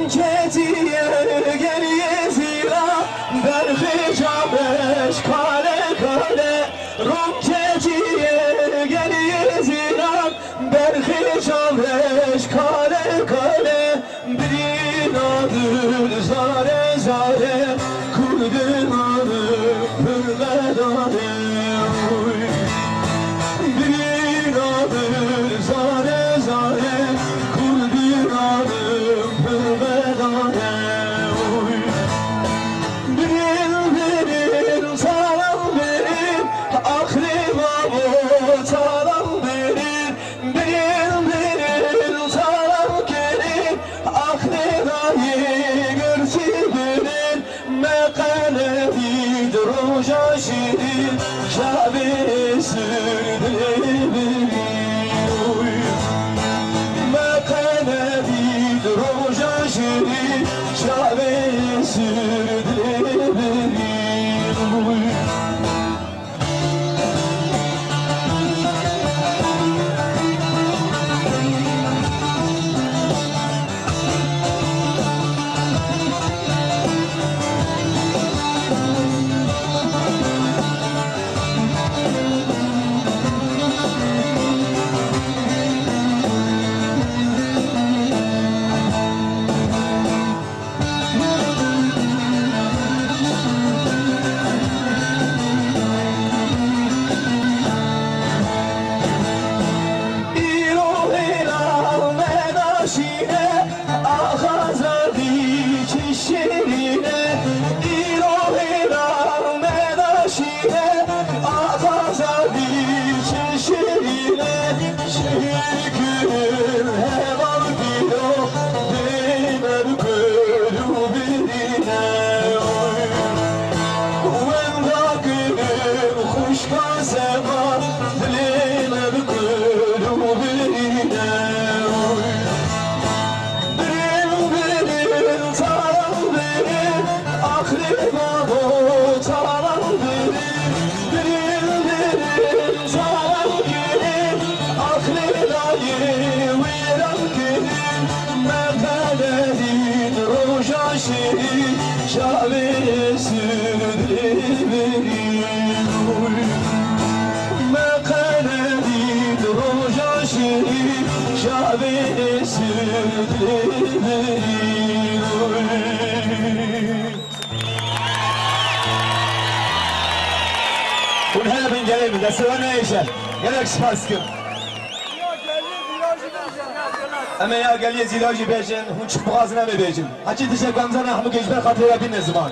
کتیه گریه زیرا برخی جامش کاله کاله روم کتیه گریه زیرا برخی جامش کاله کاله برین آدر زاره زاره کردن آدر پرمدانه برین آدر زاره زاره کردن آدر پرمدانه برین سلام برین آخری بابا سلام برین برین سلام برین آخری دایی گرچی برین مقاله دید روژا شیرین شبی سردی برین مقاله دید روژا شیرین شبی سردی برین شعبي سردي برين ما قلبي دروجا شريف شعبي سردي برين ونهلا من جليل ده سوانا ايشا يلك شفاسكم اما ya geliye zilajı bejin, hun çık boğazına mı bejin? Haçı dişe gamzana ahmı geçber kataya bin ne zaman?